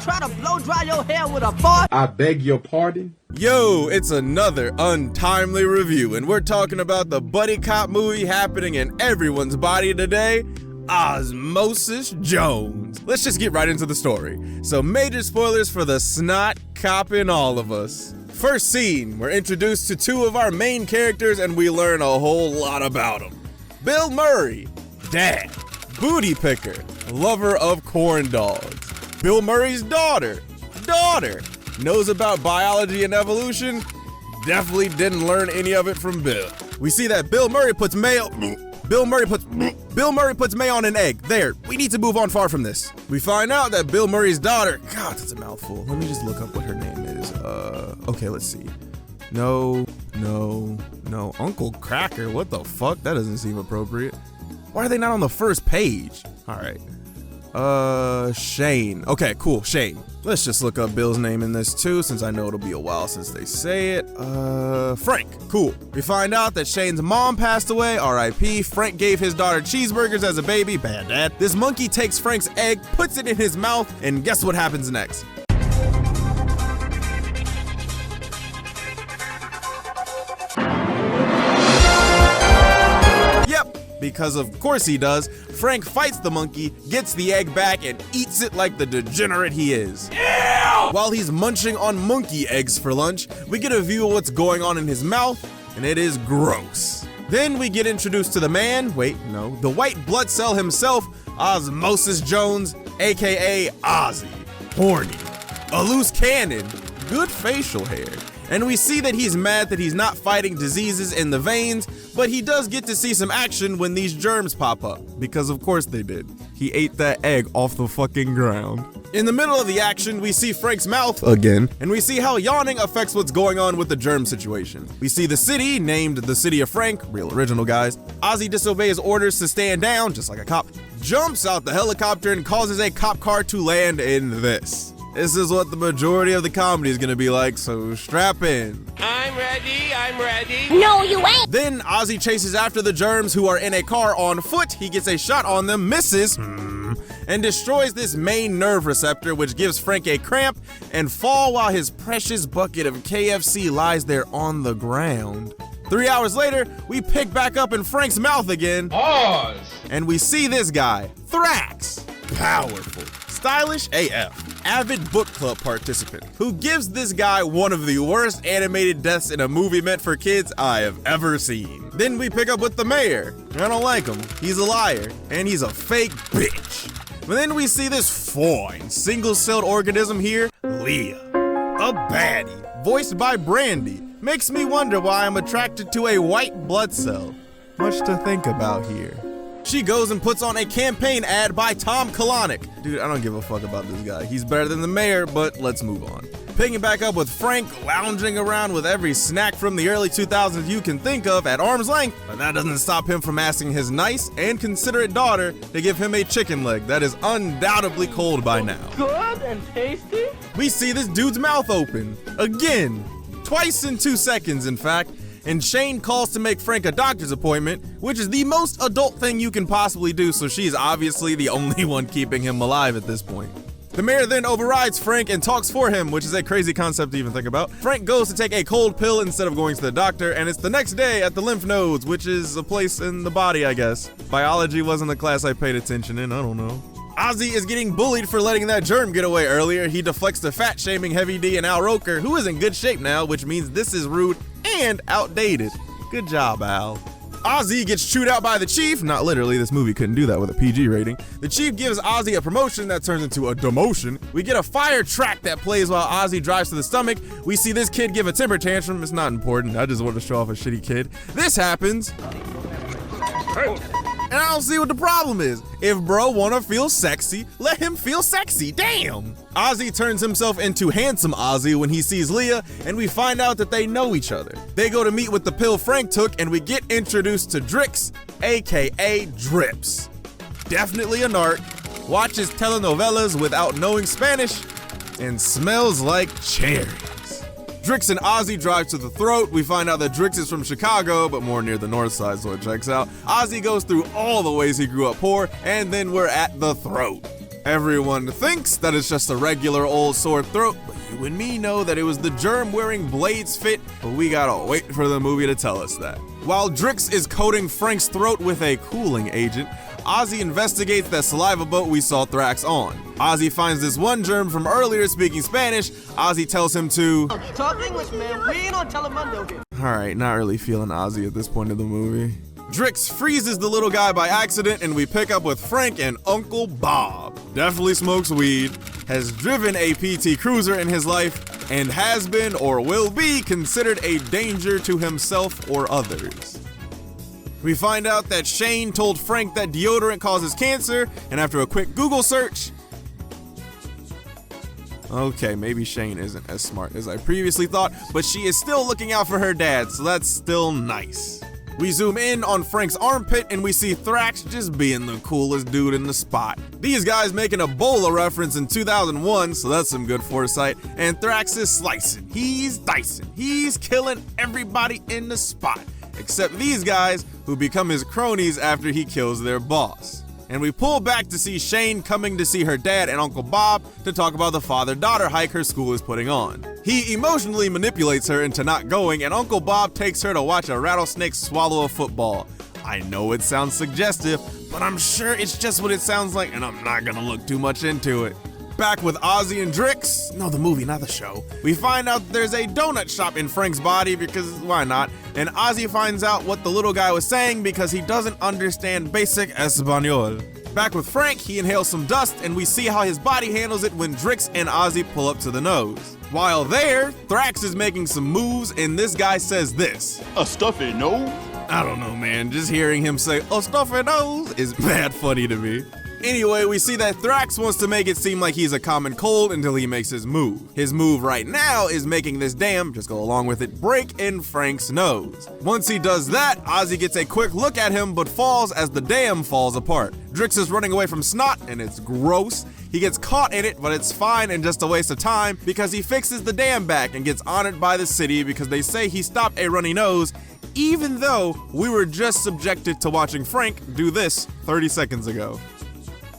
try to blow dry your hair with a fart? I beg your pardon? Yo, it's another Untimely review, and we're talking about the buddy cop movie happening in everyone's body today, Osmosis Jones. Let's just get right into the story. So major spoilers for the snot cop in all of us. First scene, we're introduced to two of our main characters and we learn a whole lot about them. Bill Murray, dad, booty picker, lover of corn dogs. Bill Murray's daughter, knows about biology and evolution, definitely didn't learn any of it from Bill. We see that Bill Murray puts mayo on an egg. There, we need to move on far from this. We find out that Bill Murray's daughter, God, that's a mouthful. Let me just look up what her name is. Okay, let's see. No, Uncle Cracker, what the fuck? That doesn't seem appropriate. Why are they not on the first page? All right. Shane. Okay, cool, Shane. Let's just look up Bill's name in this too, since I know it'll be a while since they say it. Frank. Cool. We find out that Shane's mom passed away, R.I.P. Frank gave his daughter cheeseburgers as a baby, bad dad. This monkey takes Frank's egg, puts it in his mouth, and guess what happens next? Because of course he does, Frank fights the monkey, gets the egg back, and eats it like the degenerate he is. Ew! While he's munching on monkey eggs for lunch, we get a view of what's going on in his mouth, and it is gross. Then we get introduced to the man, the white blood cell himself, Osmosis Jones, aka Ozzy. Horny. A loose cannon. Good facial hair. And we see that he's mad that he's not fighting diseases in the veins, but he does get to see some action when these germs pop up, because of course they did. He ate that egg off the fucking ground. In the middle of the action, we see Frank's mouth again, and we see how yawning affects what's going on with the germ situation. We see the city, named the City of Frank, real original guys. Ozzy disobeys orders to stand down, just like a cop, jumps out the helicopter and causes a cop car to land in this. This is what the majority of the comedy is gonna be like, so strap in. I'm ready. No, you ain't! Then Ozzy chases after the germs who are in a car on foot. He gets a shot on them, misses, and destroys this main nerve receptor, which gives Frank a cramp and fall while his precious bucket of KFC lies there on the ground. 3 hours later, we pick back up in Frank's mouth again. Pause! And we see this guy, Thrax. Powerful. Stylish AF, avid book club participant, who gives this guy one of the worst animated deaths in a movie meant for kids I have ever seen. Then we pick up with the mayor. I don't like him. He's a liar, and he's a fake bitch. But then we see this fine, single-celled organism here, Leah, a baddie, voiced by Brandy. Makes me wonder why I'm attracted to a white blood cell. Much to think about here. She goes and puts on a campaign ad by Tom Colonic. Dude, I don't give a fuck about this guy. He's better than the mayor, but let's move on. Picking back up with Frank lounging around with every snack from the early 2000s you can think of at arm's length, but that doesn't stop him from asking his nice and considerate daughter to give him a chicken leg that is undoubtedly cold by now. Good and tasty? We see this dude's mouth open. Again. Twice in 2 seconds, in fact. And Shane calls to make Frank a doctor's appointment, which is the most adult thing you can possibly do, so she's obviously the only one keeping him alive at this point. The mayor then overrides Frank and talks for him, which is a crazy concept to even think about. Frank goes to take a cold pill instead of going to the doctor, and it's the next day at the lymph nodes, which is a place in the body, I guess. Biology wasn't a class I paid attention in, I don't know. Ozzy is getting bullied for letting that germ get away earlier. He deflects to fat-shaming Heavy D and Al Roker, who is in good shape now, which means this is rude and outdated. Good job, Al. Ozzy gets chewed out by the chief. Not literally, this movie couldn't do that with a PG rating. The chief gives Ozzy a promotion that turns into a demotion. We get a fire track that plays while Ozzy drives to the stomach. We see this kid give a temper tantrum. It's not important. I just wanted to show off a shitty kid. This happens. And I don't see what the problem is. If bro wanna feel sexy, let him feel sexy, damn! Ozzy turns himself into handsome Ozzy when he sees Leah, and we find out that they know each other. They go to meet with the pill Frank took, and we get introduced to Drix, aka Drips. Definitely a narc, watches telenovelas without knowing Spanish, and smells like cherries. Drix and Ozzy drive to the throat. We find out that Drix is from Chicago, but more near the north side, so it checks out. Ozzy goes through all the ways he grew up poor, and then we're at the throat. Everyone thinks that it's just a regular old sore throat, but you and me know that it was the germ-wearing Blades fit, but we gotta wait for the movie to tell us that. While Drix is coating Frank's throat with a cooling agent, Ozzy investigates that saliva boat we saw Thrax on. Ozzy finds this one germ from earlier speaking Spanish. Ozzy tells him to Talk English, man. We ain't on Telemundo here. Alright, not really feeling Ozzy at this point of the movie. Drix freezes the little guy by accident, and we pick up with Frank and Uncle Bob. Definitely smokes weed, has driven a PT Cruiser in his life, and has been or will be considered a danger to himself or others. We find out that Shane told Frank that deodorant causes cancer, and after a quick Google search, okay, maybe Shane isn't as smart as I previously thought, but she is still looking out for her dad, so that's still nice. We zoom in on Frank's armpit and we see Thrax just being the coolest dude in the spot. These guys making a Bola reference in 2001, so that's some good foresight, and Thrax is slicing, he's dicing, he's killing everybody in the spot, except these guys who become his cronies after he kills their boss. And we pull back to see Shane coming to see her dad and Uncle Bob to talk about the father-daughter hike her school is putting on. He emotionally manipulates her into not going, and Uncle Bob takes her to watch a rattlesnake swallow a football. I know it sounds suggestive, but I'm sure it's just what it sounds like, and I'm not gonna look too much into it. Back with Ozzy and Drix, no, the movie, not the show, we find out there's a donut shop in Frank's body because why not? And Ozzy finds out what the little guy was saying because he doesn't understand basic Espanol. Back with Frank, he inhales some dust and we see how his body handles it when Drix and Ozzy pull up to the nose. While there, Thrax is making some moves and this guy says this. A stuffy nose? I don't know, man, just hearing him say, "a stuffy nose" is mad funny to me. Anyway, we see that Thrax wants to make it seem like he's a common cold until he makes his move. His move right now is making this dam, just go along with it, break in Frank's nose. Once he does that, Ozzy gets a quick look at him but falls as the dam falls apart. Drix is running away from snot and it's gross. He gets caught in it, but it's fine and just a waste of time because he fixes the dam back and gets honored by the city because they say he stopped a runny nose, even though we were just subjected to watching Frank do this 30 seconds ago.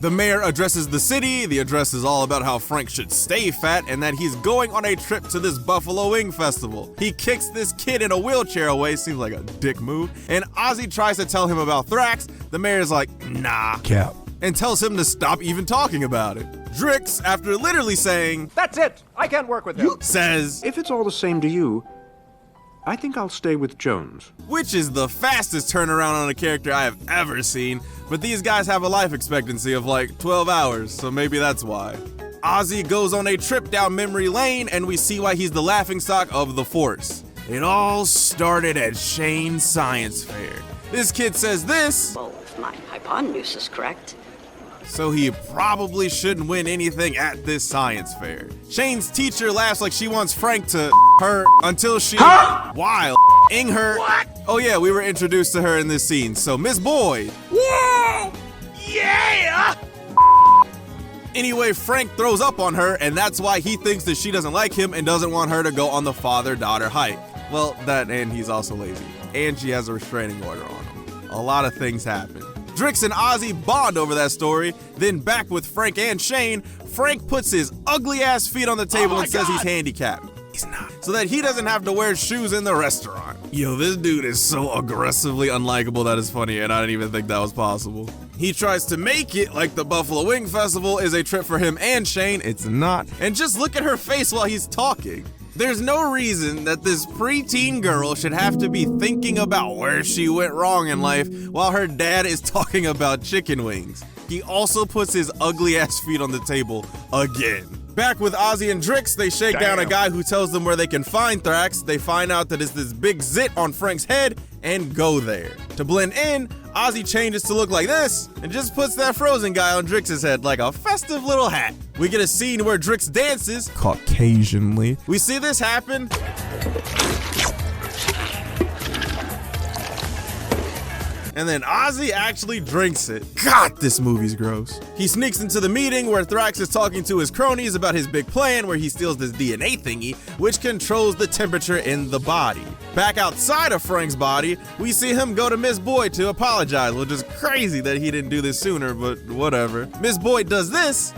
The mayor addresses the city. The address is all about how Frank should stay fat and that he's going on a trip to this Buffalo Wing Festival. He kicks this kid in a wheelchair away, seems like a dick move, and Ozzy tries to tell him about Thrax. The mayor's like, nah, cap, and tells him to stop even talking about it. Drix, after literally saying, "That's it, I can't work with him," says, "If it's all the same to you, I think I'll stay with Jones." Which is the fastest turnaround on a character I have ever seen, but these guys have a life expectancy of like 12 hours, so maybe that's why. Ozzy goes on a trip down memory lane and we see why he's the laughingstock of the Force. It all started at Shane's science fair. This kid says this, "Well, if my hypotenuse is correct, so he probably shouldn't win anything at this science fair. Shane's teacher laughs like she wants Frank to her until she while ing her. What? Oh yeah, we were introduced to her in this scene. So Miss Boyd. Whoa! Yeah! Anyway, Frank throws up on her and that's why he thinks that she doesn't like him and doesn't want her to go on the father-daughter hike. Well, that and he's also lazy. And she has a restraining order on him. A lot of things happen. Drix and Ozzy bond over that story. Then back with Frank and Shane, Frank puts his ugly ass feet on the table and says he's handicapped. He's not. So that he doesn't have to wear shoes in the restaurant. Yo, this dude is so aggressively unlikable that is funny and I didn't even think that was possible. He tries to make it like the Buffalo Wing Festival is a trip for him and Shane. It's not. And just look at her face while he's talking. There's no reason that this preteen girl should have to be thinking about where she went wrong in life while her dad is talking about chicken wings. He also puts his ugly ass feet on the table again. Back with Ozzy and Drix, they shake down a guy who tells them where they can find Thrax. They find out that it's this big zit on Frank's head and go there. To blend in, Ozzy changes to look like this and just puts that frozen guy on Drix's head like a festive little hat. We get a scene where Drix dances, Caucasianly. We see this happen. and then Ozzy actually drinks it. God, this movie's gross. He sneaks into the meeting where Thrax is talking to his cronies about his big plan where he steals this DNA thingy, which controls the temperature in the body. Back outside of Frank's body, we see him go to Miss Boyd to apologize, which is crazy that he didn't do this sooner, but whatever. Miss Boyd does this,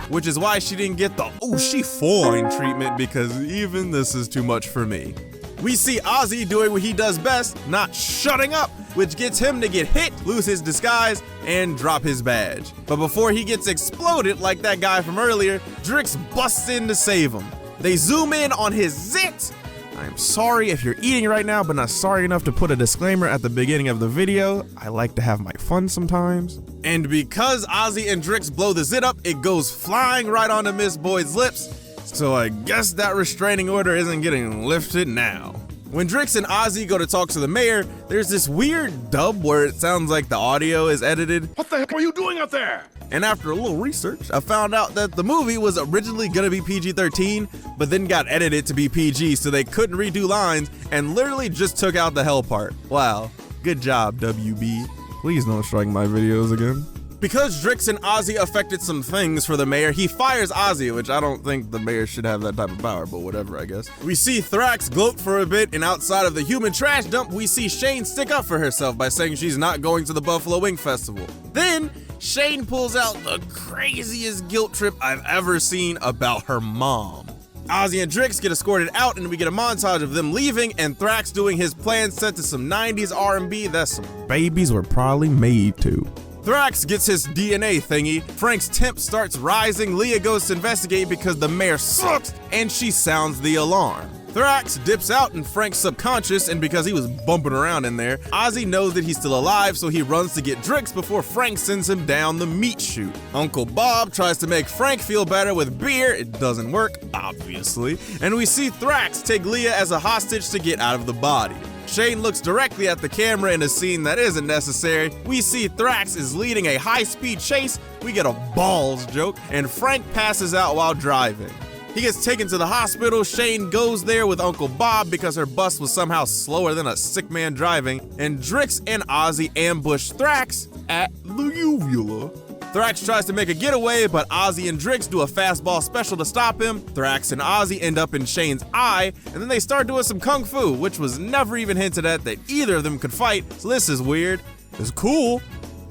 which is why she didn't get the "oh, she fine" treatment, because even this is too much for me. We see Ozzy doing what he does best, not shutting up, which gets him to get hit, lose his disguise, and drop his badge. But before he gets exploded like that guy from earlier, Drix busts in to save him. They zoom in on his zit. I am sorry if you're eating right now, but not sorry enough to put a disclaimer at the beginning of the video. I like to have my fun sometimes. And because Ozzy and Drix blow the zit up, it goes flying right onto Miss Boyd's lips. So I guess that restraining order isn't getting lifted now. When Drix and Ozzy go to talk to the mayor, there's this weird dub where it sounds like the audio is edited. What the heck are you doing up there? And after a little research, I found out that the movie was originally gonna be PG-13, but then got edited to be PG, so they couldn't redo lines and literally just took out the hell part. Wow, good job, WB. Please don't strike my videos again. Because Drix and Ozzy affected some things for the mayor, he fires Ozzy, which I don't think the mayor should have that type of power, but whatever, I guess. We see Thrax gloat for a bit, and outside of the human trash dump, we see Shane stick up for herself by saying she's not going to the Buffalo Wing Festival. Then, Shane pulls out the craziest guilt trip I've ever seen about her mom. Ozzy and Drix get escorted out, and we get a montage of them leaving, and Thrax doing his plan set to some 90s R&B that some babies were probably made to. Thrax gets his DNA thingy, Frank's temp starts rising, Leah goes to investigate because the mayor sucks, and she sounds the alarm. Thrax dips out in Frank's subconscious, and because he was bumping around in there, Ozzy knows that he's still alive, so he runs to get Drix before Frank sends him down the meat chute. Uncle Bob tries to make Frank feel better with beer, it doesn't work, obviously, and we see Thrax take Leah as a hostage to get out of the body. Shane looks directly at the camera in a scene that isn't necessary. We see Thrax is leading a high-speed chase, we get a balls joke, and Frank passes out while driving. He gets taken to the hospital, Shane goes there with Uncle Bob because her bus was somehow slower than a sick man driving, and Drix and Ozzy ambush Thrax at the uvula. Thrax tries to make a getaway, but Ozzy and Drix do a fastball special to stop him. Thrax and Ozzy end up in Shane's eye, and then they start doing some kung fu, which was never even hinted at that either of them could fight, so this is weird. It's cool,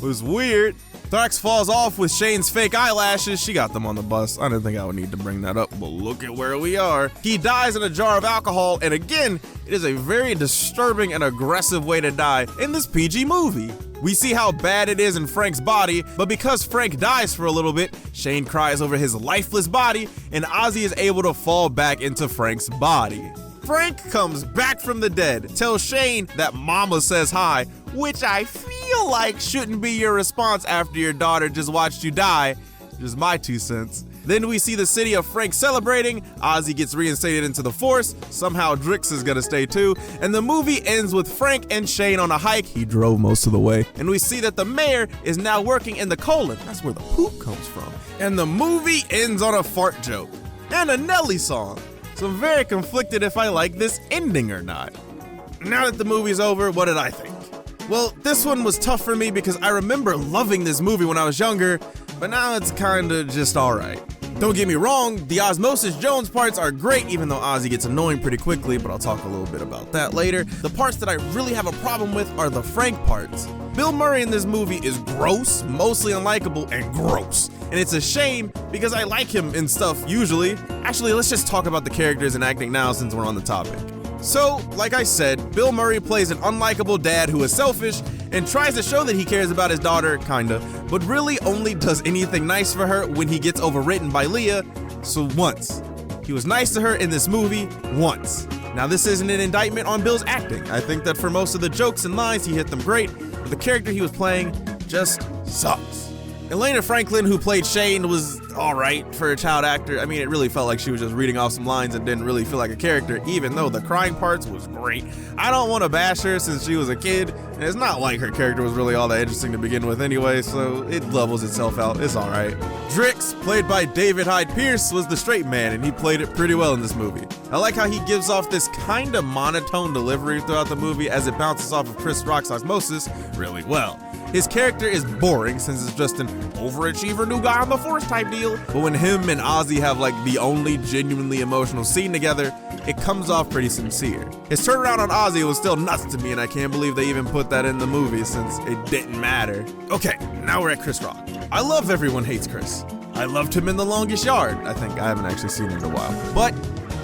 but it's weird. Thrax falls off with Shane's fake eyelashes. She got them on the bus. I didn't think I would need to bring that up, but look at where we are. He dies in a jar of alcohol, and again, it is a very disturbing and aggressive way to die in this PG movie. We see how bad it is in Frank's body, but because Frank dies for a little bit, Shane cries over his lifeless body, and Ozzy is able to fall back into Frank's body. Frank comes back from the dead, tells Shane that Mama says hi, which I feel like shouldn't be your response after your daughter just watched you die. Just my 2 cents. Then we see the city of Frank celebrating, Ozzy gets reinstated into the force, somehow Drix is gonna stay too, and the movie ends with Frank and Shane on a hike. He drove most of the way. And we see that the mayor is now working in the colon, that's where the poop comes from. And the movie ends on a fart joke, and a Nelly song. So I'm very conflicted if I like this ending or not. Now that the movie's over, what did I think? Well, this one was tough for me because I remember loving this movie when I was younger, but now it's kinda just alright. Don't get me wrong, the Osmosis Jones parts are great, even though Ozzy gets annoying pretty quickly, but I'll talk a little bit about that later. The parts that I really have a problem with are the Frank parts. Bill Murray in this movie is gross, mostly unlikable, and gross. And it's a shame because I like him in stuff usually. Actually, let's just talk about the characters and acting now since we're on the topic. So, like I said, Bill Murray plays an unlikable dad who is selfish and tries to show that he cares about his daughter, kinda, but really only does anything nice for her when he gets overwritten by Leah, so once. He was nice to her in this movie, once. Now this isn't an indictment on Bill's acting. I think that for most of the jokes and lines he hit them great, but the character he was playing just sucks. Elena Franklin, who played Shane, was alright for a child actor. I mean, it really felt like she was just reading off some lines and didn't really feel like a character, even though the crying parts was great. I don't want to bash her since she was a kid, and it's not like her character was really all that interesting to begin with anyway, so it levels itself out. It's alright. Drix, played by David Hyde Pierce, was the straight man, and he played it pretty well in this movie. I like how he gives off this kind of monotone delivery throughout the movie as it bounces off of Chris Rock's Osmosis really well. His character is boring since it's just an overachiever new guy on the force type deal, but when him and Ozzy have like the only genuinely emotional scene together, it comes off pretty sincere. His turnaround on Ozzy was still nuts to me, and I can't believe they even put that in the movie since it didn't matter. Okay, now we're at Chris Rock. I love Everyone Hates Chris. I loved him in The Longest Yard. I think I haven't actually seen him in a while, but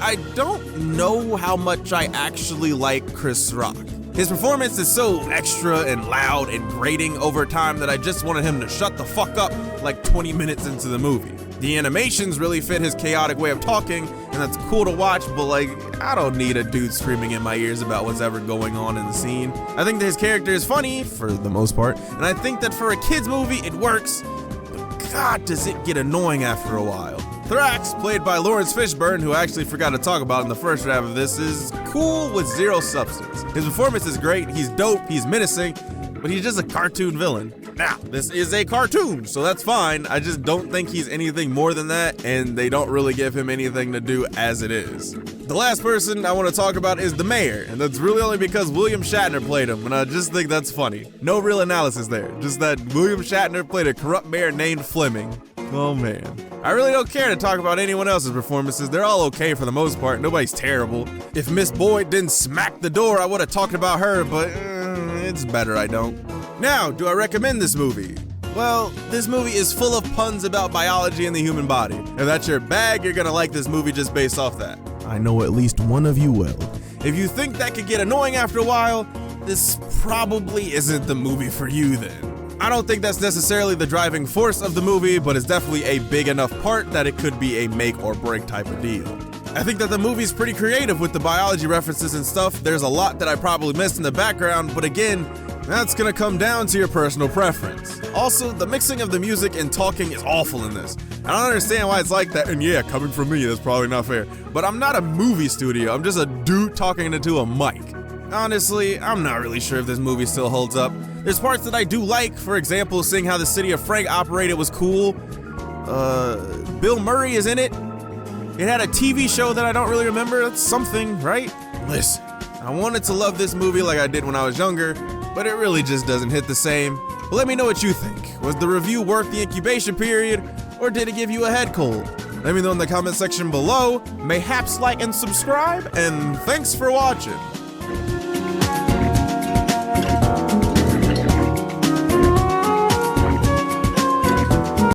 I don't know how much I actually like Chris Rock. His performance is so extra and loud and grating over time that I just wanted him to shut the fuck up like 20 minutes into the movie. The animations really fit his chaotic way of talking, and that's cool to watch, but like, I don't need a dude screaming in my ears about what's ever going on in the scene. I think that his character is funny, for the most part, and I think that for a kid's movie, it works, but God, does it get annoying after a while. Thrax, played by Lawrence Fishburne, who I actually forgot to talk about in the first half of this, is cool with zero substance. His performance is great, he's dope, he's menacing, but he's just a cartoon villain. Now, this is a cartoon, so that's fine. I just don't think he's anything more than that, and they don't really give him anything to do as it is. The last person I want to talk about is the mayor, and that's really only because William Shatner played him, and I just think that's funny. No real analysis there, just that William Shatner played a corrupt mayor named Fleming. Oh man. I really don't care to talk about anyone else's performances. They're all okay for the most part. Nobody's terrible. If Miss Boyd didn't smack the door, I would have talked about her, but it's better I don't. Now, do I recommend this movie? Well, this movie is full of puns about biology and the human body. If that's your bag, you're gonna like this movie just based off that. I know at least one of you will. If you think that could get annoying after a while, this probably isn't the movie for you then. I don't think that's necessarily the driving force of the movie, but it's definitely a big enough part that it could be a make or break type of deal. I think that the movie's pretty creative with the biology references and stuff. There's a lot that I probably missed in the background, but again, that's gonna come down to your personal preference. Also, the mixing of the music and talking is awful in this. I don't understand why it's like that, and yeah, coming from me, that's probably not fair. But I'm not a movie studio, I'm just a dude talking into a mic. Honestly, I'm not really sure if this movie still holds up. There's parts that I do like, for example, seeing how the city of Frank operated was cool. Bill Murray is in it. It had a TV show that I don't really remember. That's something, right? Listen, I wanted to love this movie like I did when I was younger, but it really just doesn't hit the same. But let me know what you think. Was the review worth the incubation period, or did it give you a head cold? Let me know in the comment section below. Mayhaps like and subscribe, and thanks for watching.